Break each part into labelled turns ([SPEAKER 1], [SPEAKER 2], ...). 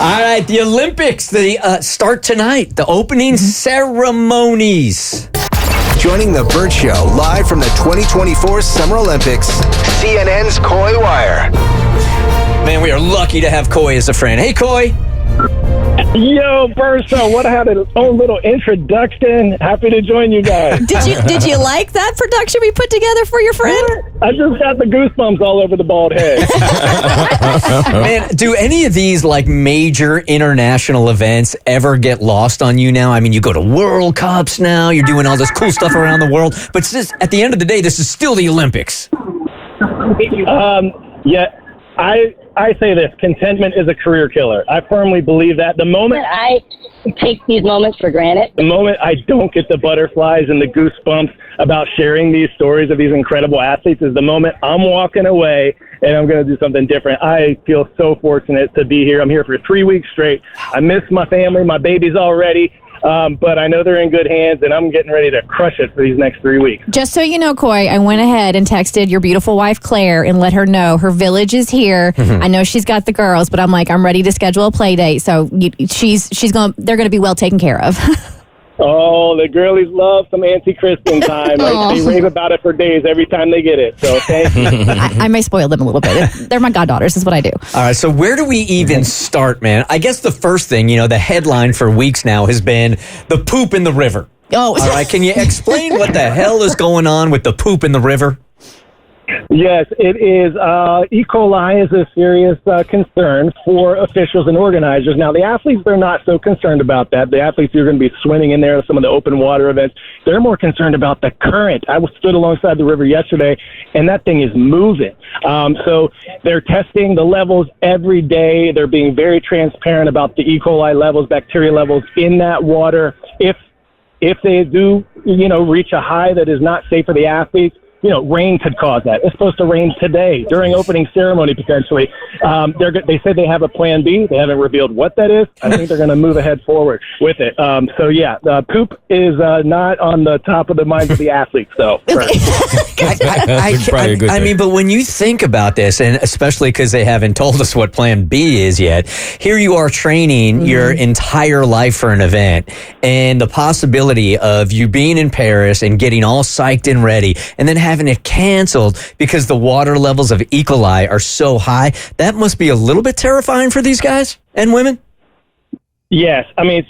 [SPEAKER 1] All right, the Olympics, they start tonight. The opening ceremonies.
[SPEAKER 2] Joining the Bert Show live from the 2024 Summer Olympics, CNN's Coy Wire.
[SPEAKER 1] Man, we are lucky to have Coy as a friend. Hey, Coy.
[SPEAKER 3] Yo, Berso, what I had an own little introduction. Happy to join you guys.
[SPEAKER 4] Did you like that production we put together for your friend?
[SPEAKER 3] I just got the goosebumps all over the bald head.
[SPEAKER 1] Man, do any of these like major international events ever get lost on you now? I mean, you go to World Cups now, you're doing all this cool stuff around the world, but at the end of the day, this is still the Olympics.
[SPEAKER 3] Yeah, I say this, contentment is a career killer. I firmly believe that. The moment
[SPEAKER 5] I take these moments for granted.
[SPEAKER 3] The moment I don't get the butterflies and the goosebumps about sharing these stories of these incredible athletes is the moment I'm walking away and I'm going to do something different. I feel so fortunate to be here. I'm here for 3 weeks straight. I miss my family. My baby's already. But I know they're in good hands, and I'm getting ready to crush it for these next 3 weeks.
[SPEAKER 4] Just so you know, Coy, I went ahead and texted your beautiful wife, Claire, and let her know her village is here. I know she's got the girls, but I'm ready to schedule a play date. So they're going to be well taken care of.
[SPEAKER 3] Oh, the girlies love some Anti-Christian time. They rave about it for days every time they get it. So thank you.
[SPEAKER 4] I may spoil them a little bit. They're my goddaughters, is what I do.
[SPEAKER 1] All right, so where do we even start, man? I guess the first thing, the headline for weeks now has been the poop in the river.
[SPEAKER 4] Oh.
[SPEAKER 1] All right, can you explain what the hell is going on with the poop in the river?
[SPEAKER 3] Yes, it is. E. coli is a serious concern for officials and organizers. Now, the athletes, they're not so concerned about that. The athletes who are going to be swimming in there at some of the open water events, they're more concerned about the current. I stood alongside the river yesterday, and that thing is moving. So they're testing the levels every day. They're being very transparent about the E. coli levels, bacteria levels in that water. If they do, reach a high that is not safe for the athletes, rain could cause that. It's supposed to rain today during opening ceremony, potentially. They said they have a plan B. They haven't revealed what that is. I think they're going to move ahead forward with it. The poop is not on the top of the minds of the athletes, though.
[SPEAKER 1] I mean, but when you think about this, and especially because they haven't told us what plan B is yet, here you are training your entire life for an event, and the possibility of you being in Paris and getting all psyched and ready, and then having it canceled because the water levels of E. coli are so high, that must be a little bit terrifying for these guys and women.
[SPEAKER 3] Yes. I mean,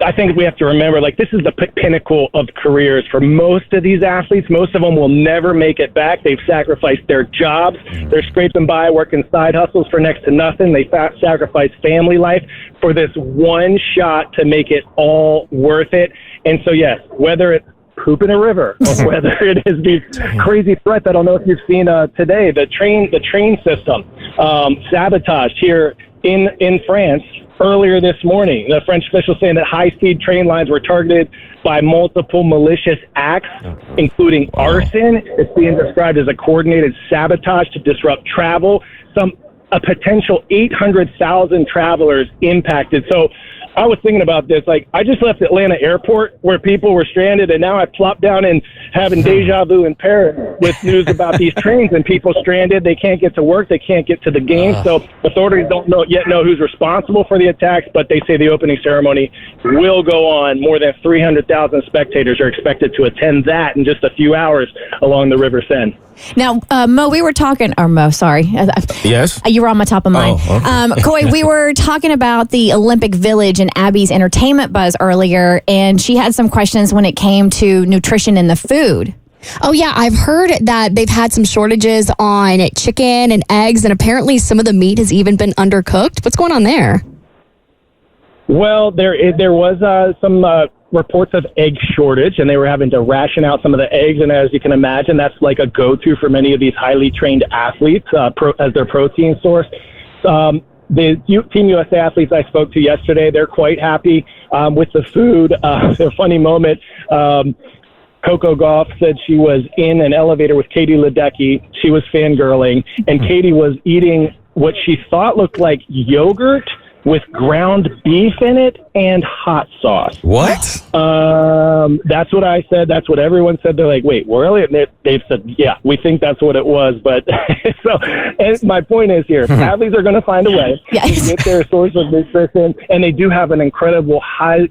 [SPEAKER 3] I think we have to remember, this is the pinnacle of careers for most of these athletes. Most of them will never make it back. They've sacrificed their jobs. They're scraping by, working side hustles for next to nothing. They sacrifice family life for this one shot to make it all worth it. And so, yes, whether it's poop in a river, or whether it is these crazy threats. I don't know if you've seen today the train system sabotaged here in France earlier this morning. The French officials saying that high-speed train lines were targeted by multiple malicious acts, including arson. It's being described as a coordinated sabotage to disrupt travel. A potential 800,000 travelers impacted. So I was thinking about this. I just left Atlanta airport where people were stranded, and now I plopped down and having deja vu in Paris with news about these trains and people stranded. They can't get to work. They can't get to the game. So authorities don't yet know who's responsible for the attacks, but they say the opening ceremony will go on. More than 300,000 spectators are expected to attend that in just a few hours along the River Seine.
[SPEAKER 4] Now, Mo, we were talking, or Mo, sorry.
[SPEAKER 6] Yes?
[SPEAKER 4] You were on my top of mind.
[SPEAKER 6] Oh, okay.
[SPEAKER 4] Coy, we were talking about the Olympic Village and Abby's entertainment buzz earlier, and she had some questions when it came to nutrition in the food.
[SPEAKER 7] Oh, yeah. I've heard that they've had some shortages on chicken and eggs, and apparently some of the meat has even been undercooked. What's going on there?
[SPEAKER 3] Well, there was some reports of egg shortage, and they were having to ration out some of the eggs. And as you can imagine, that's like a go-to for many of these highly trained athletes as their protein source. The Team USA athletes I spoke to yesterday, they're quite happy with the food. A funny moment, Coco Gauff said she was in an elevator with Katie Ledecky. She was fangirling, and Katie was eating what she thought looked like yogurt with ground beef in it and hot sauce.
[SPEAKER 6] What?
[SPEAKER 3] That's what I said. That's what everyone said. They're like, wait, really? And they've said, yeah, we think that's what it was. But so, and my point is here, athletes are going to find a way to get their source of nutrition, and they do have an incredible high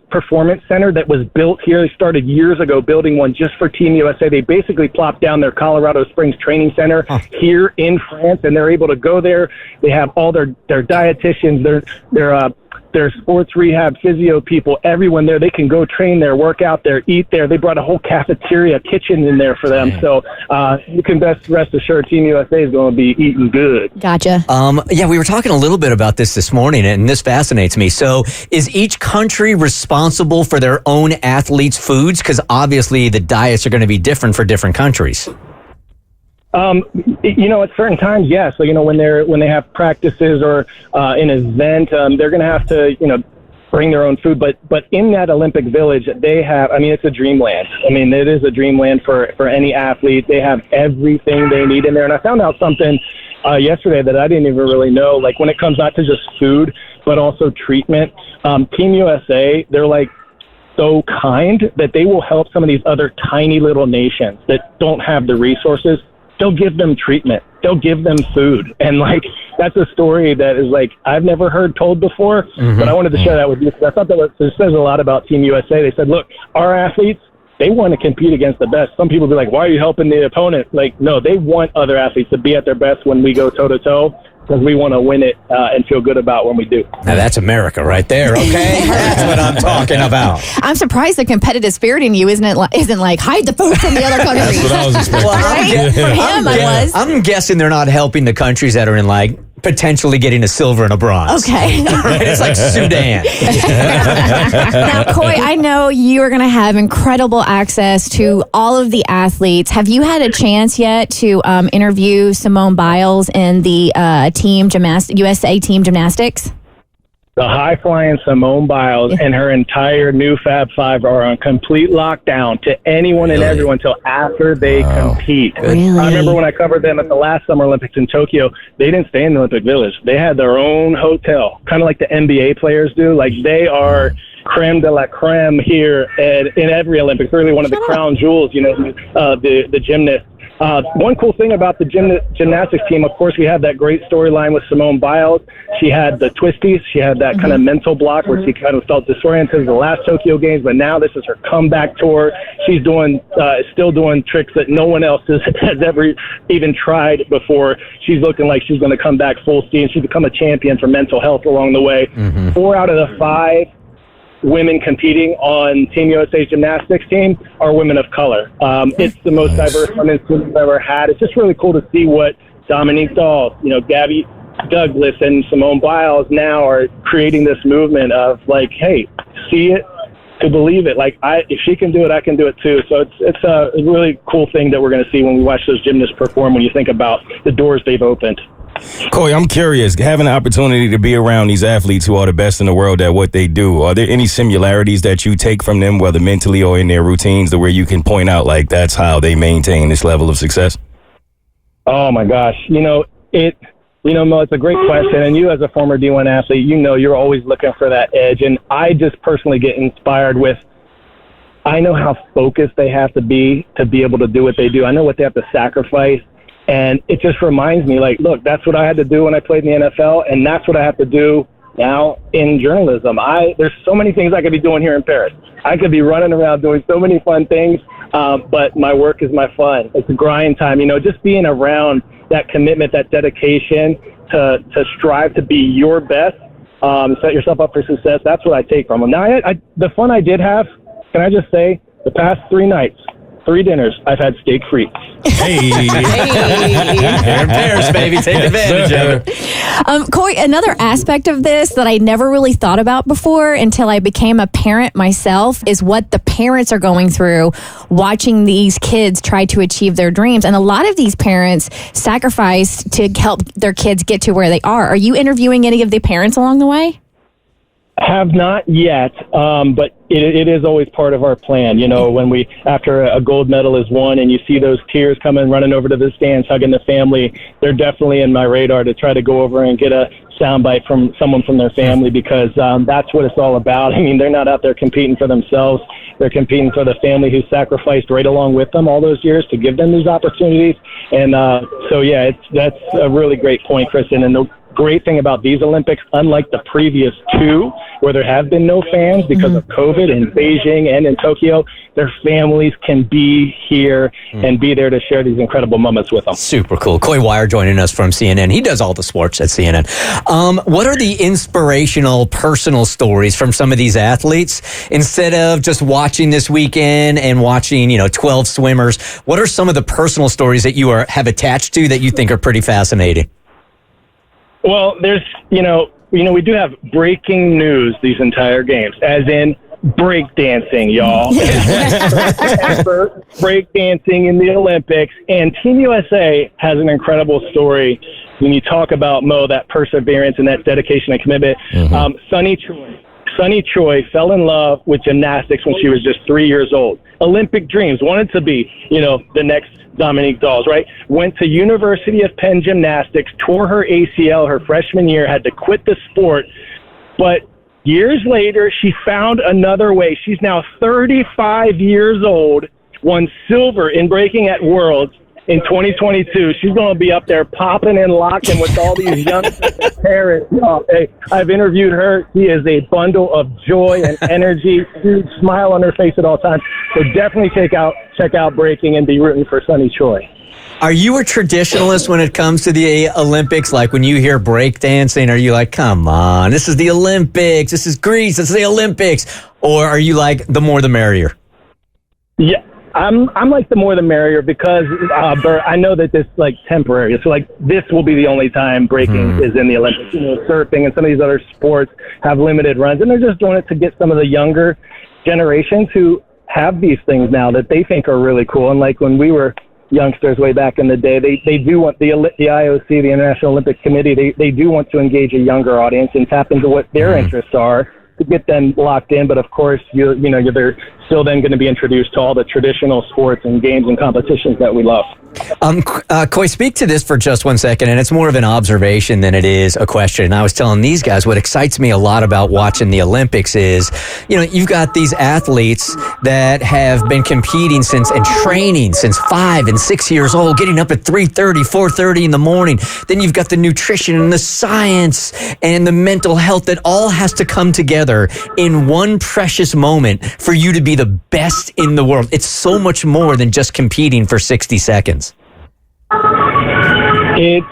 [SPEAKER 3] performance center that was built here. They started years ago building one just for Team USA. They basically plopped down their Colorado Springs training center here in France, and they're able to go there. They have all their dietitians, their sports rehab, physio people, everyone there. They can go train there, work out there, eat there. They brought a whole cafeteria kitchen in there for them. So you can best rest assured Team USA is going to be eating good.
[SPEAKER 4] Gotcha.
[SPEAKER 1] Yeah, we were talking a little bit about this morning, and this fascinates me. So is each country responsible for their own athletes' foods? Because obviously the diets are going to be different for different countries.
[SPEAKER 3] At certain times, yes. So, when they have practices or an event, they're going to have to, bring their own food. But in that Olympic Village, they have, it's a dreamland. It is a dreamland for any athlete. They have everything they need in there. And I found out something yesterday that I didn't even really know. Like when it comes not to just food, but also treatment, Team USA, they're like so kind that they will help some of these other tiny little nations that don't have the resources. They'll give them treatment. They'll give them food. And, that's a story that is, I've never heard told before, but I wanted to share that with you because I thought that it says a lot about Team USA. They said, look, our athletes, they want to compete against the best. Some people be like, why are you helping the opponent? No, they want other athletes to be at their best when we go toe-to-toe because we want to win it and feel good about when we do.
[SPEAKER 1] Now, that's America right there, okay? That's what I'm talking about.
[SPEAKER 4] I'm surprised the competitive spirit in you isn't like, hide the food from the other countries.
[SPEAKER 6] That's what I was expecting.
[SPEAKER 4] Right? For him, I was.
[SPEAKER 1] I'm guessing they're not helping the countries that are in, potentially getting a silver and a bronze.
[SPEAKER 4] Okay.
[SPEAKER 1] Right? It's like Sudan.
[SPEAKER 4] Now, Coy, I know you are going to have incredible access to all of the athletes. Have you had a chance yet to interview Simone Biles in the USA team gymnastics?
[SPEAKER 3] The high-flying Simone Biles and her entire new Fab Five are on complete lockdown to anyone and everyone until after they compete.
[SPEAKER 4] Really?
[SPEAKER 3] I remember when I covered them at the last Summer Olympics in Tokyo, they didn't stay in the Olympic Village. They had their own hotel, kind of like the NBA players do. They are creme de la creme here in every Olympics. Really one of the crown jewels, the gymnasts. One cool thing about the gymnastics team, of course, we had that great storyline with Simone Biles. She had the twisties. She had that kind of mental block where she kind of felt disoriented in the last Tokyo Games, but now this is her comeback tour. She's still doing tricks that no one else has ever even tried before. She's looking like she's going to come back full steam. She's become a champion for mental health along the way. 4 out of the 5 women competing on Team USA gymnastics team are women of color. It's the most diverse women's team we've ever had. It's just really cool to see what Dominique Dahl, Gabby Douglas and Simone Biles now are creating this movement of hey, see it to believe it. If she can do it, I can do it too. So it's a really cool thing that we're going to see when we watch those gymnasts perform when you think about the doors they've opened.
[SPEAKER 6] Coy, I'm curious, having the opportunity to be around these athletes who are the best in the world at what they do, are there any similarities that you take from them, whether mentally or in their routines, to where you can point out, that's how they maintain this level of success?
[SPEAKER 3] Oh, my gosh. Mo, it's a great question. And you as a former D1 athlete, you're always looking for that edge. And I just personally get inspired with, I know how focused they have to be able to do what they do. I know what they have to sacrifice. And it just reminds me, look, that's what I had to do when I played in the NFL, and that's what I have to do now in journalism. There's so many things I could be doing here in Paris. I could be running around doing so many fun things, but my work is my fun. It's a grind time. just being around that commitment, that dedication to strive to be your best, set yourself up for success. That's what I take from them. Now, the fun I did have, can I just say, the past 3 nights, 3 dinners, I've had steak frites.
[SPEAKER 6] Hey.
[SPEAKER 1] You're in Paris, baby. Take advantage of it.
[SPEAKER 4] Coy, another aspect of this that I never really thought about before until I became a parent myself is what the parents are going through watching these kids try to achieve their dreams. And a lot of these parents sacrifice to help their kids get to where they are. Are you interviewing any of the parents along the way?
[SPEAKER 3] Have not yet, but it is always part of our plan. You know, when after a gold medal is won and you see those tears coming running over to the stands, hugging the family, they're definitely in my radar to try to go over and get a soundbite from someone from their family, because that's what it's all about. I mean, they're not out there competing for themselves. They're competing for the family who sacrificed right along with them all those years to give them these opportunities. And so, yeah, that's a really great point, Kristen. And the great thing about these Olympics, unlike the previous two, where there have been no fans because of COVID in Beijing and in Tokyo, their families can be here and be there to share these incredible moments with them.
[SPEAKER 1] Super cool. Coy Wire joining us from CNN. He does all the sports at CNN. What are the inspirational personal stories from some of these athletes? Instead of just watching this weekend and watching, 12 swimmers, what are some of the personal stories that you have attached to that you think are pretty fascinating?
[SPEAKER 3] Well, there's, we do have breaking news these entire games, as in breakdancing, y'all. Breakdancing in the Olympics. And Team USA has an incredible story when you talk about, Mo, that perseverance and that dedication and commitment. Sunny Choi fell in love with gymnastics when she was just 3 years old. Olympic dreams, wanted to be, the next Dominique Dawes, right? Went to University of Penn Gymnastics, tore her ACL her freshman year, had to quit the sport. But years later, she found another way. She's now 35 years old, won silver in breaking at Worlds in 2022. She's going to be up there popping and locking with all these young parents. Hey, I've interviewed her. She is a bundle of joy and energy, huge smile on her face at all times. So definitely check out breaking and be rooting for Sunny Choi.
[SPEAKER 1] Are you a traditionalist when it comes to the Olympics? Like when you hear breakdancing, are you like, come on, this is the Olympics, this is Greece, this is the Olympics? Or are you like, the more the merrier?
[SPEAKER 3] Yeah. I'm like the more the merrier, because Bert, I know that this is like temporary. So like this will be the only time breaking is in the Olympics. Surfing and some of these other sports have limited runs, and they're just doing it to get some of the younger generations who have these things now that they think are really cool. And like when we were youngsters way back in the day, they do want the IOC, the International Olympic Committee, they do want to engage a younger audience and tap into what their interests are to get them locked in. But of course, they're still then going to be introduced to all the traditional sports and games and competitions that we love.
[SPEAKER 1] Coy, speak to this for just 1 second, and it's more of an observation than it is a question. And I was telling these guys, what excites me a lot about watching the Olympics is, you've got these athletes that have been competing and training since 5 and 6 years old, getting up at 3:30, 4:30 in the morning. Then you've got the nutrition and the science and the mental health that all has to come together in one precious moment for you to be the best in the world. It's so much more than just competing for 60 seconds.
[SPEAKER 3] It's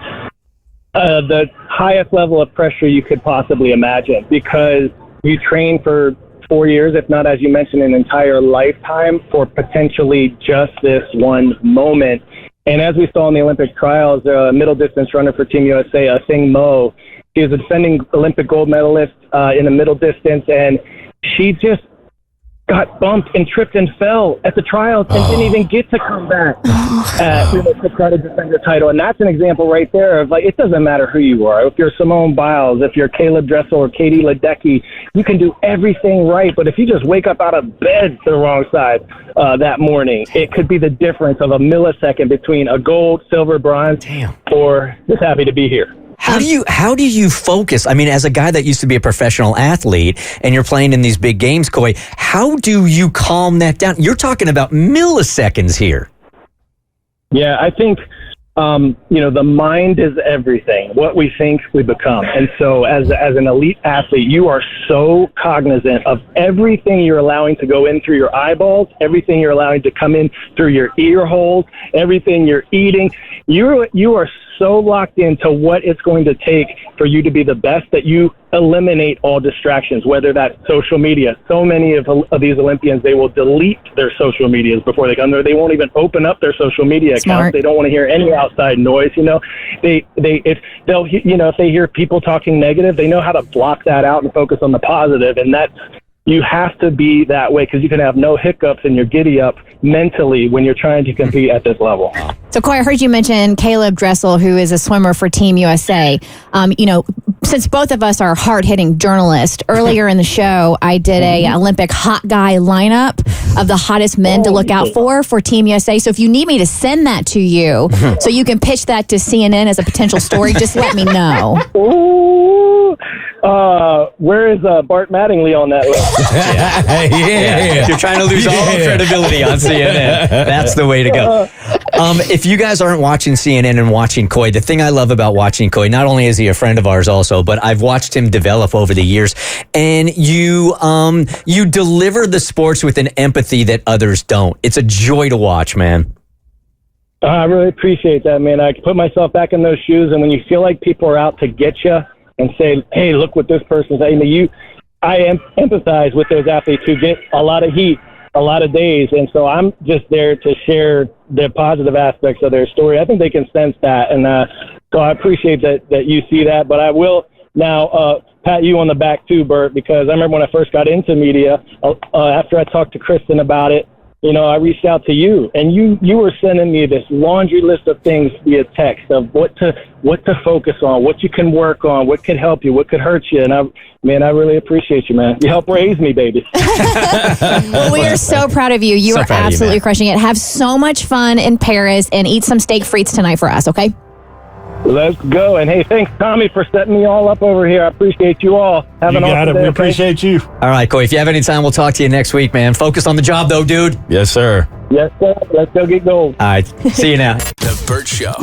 [SPEAKER 3] the highest level of pressure you could possibly imagine, because you train for 4 years, if not, as you mentioned, an entire lifetime for potentially just this one moment. And as we saw in the Olympic trials, a middle distance runner for Team USA, Thing Mo, she is a defending Olympic gold medalist in the middle distance, and she just got bumped and tripped and fell at the trials and didn't even get to come back to try to defend her title. And that's an example right there of, like, it doesn't matter who you are. If you're Simone Biles, if you're Caleb Dressel or Katie Ledecky, you can do everything right. But if you just wake up out of bed the wrong side that morning, it could be the difference of a millisecond between a gold, silver, bronze, or just happy to be here.
[SPEAKER 1] How do you focus? I mean, as a guy that used to be a professional athlete and you're playing in these big games, Coy, how do you calm that down? You're talking about milliseconds here.
[SPEAKER 3] Yeah, I think, the mind is everything. What we think, we become. And so as an elite athlete, you are so cognizant of everything you're allowing to go in through your eyeballs, everything you're allowing to come in through your ear holes, everything you're eating. You are so locked into what it's going to take for you to be the best that you eliminate all distractions, whether that's social media. So many of these Olympians, they will delete their social medias before they come there. They won't even open up their social media accounts. They don't want to hear any outside noise. If they hear people talking negative, they know how to block that out and focus on the positive. And that's you have to be that way because you can have no hiccups and you're giddy up mentally when you're trying to compete at this level.
[SPEAKER 4] So, Coy, I heard you mention Caleb Dressel, who is a swimmer for Team USA. Since both of us are hard-hitting journalists, earlier in the show, I did a Olympic hot guy lineup of the hottest men to look out for Team USA. So if you need me to send that to you so you can pitch that to CNN as a potential story, just let me know.
[SPEAKER 3] Ooh. Where is Bart Mattingly on that list?
[SPEAKER 1] Yeah. You're trying to lose all credibility on CNN. That's the way to go. If you guys aren't watching CNN and watching Coy, the thing I love about watching Coy, not only is he a friend of ours also, but I've watched him develop over the years, and you deliver the sports with an empathy that others don't. It's a joy to watch, man.
[SPEAKER 3] I really appreciate that, man. I put myself back in those shoes, and when you feel like people are out to get you and say, hey, look what this person's saying, I empathize with those athletes who get a lot of heat, a lot of days, and so I'm just there to share the positive aspects of their story. I think they can sense that, and so I appreciate that you see that. But I will now pat you on the back too, Bert, because I remember when I first got into media, after I talked to Kristen about it, I reached out to you, and you were sending me this laundry list of things via text of what to focus on, what you can work on, what could help you, what could hurt you. And I really appreciate you, man. You helped raise me, baby.
[SPEAKER 4] Well, we are so proud of you. You are absolutely crushing it. Have so much fun in Paris and eat some steak frites tonight for us, okay?
[SPEAKER 3] Let's go. And hey, thanks, Tommy, for setting me all up over here. I appreciate you all. Have an awesome day.
[SPEAKER 8] We appreciate you.
[SPEAKER 1] All right, Coy, if you have any time, we'll talk to you next week, man. Focus on the job, though, dude.
[SPEAKER 6] Yes, sir.
[SPEAKER 3] Yes, sir. Let's go get gold.
[SPEAKER 1] All right. See you now.
[SPEAKER 2] The Bert Show.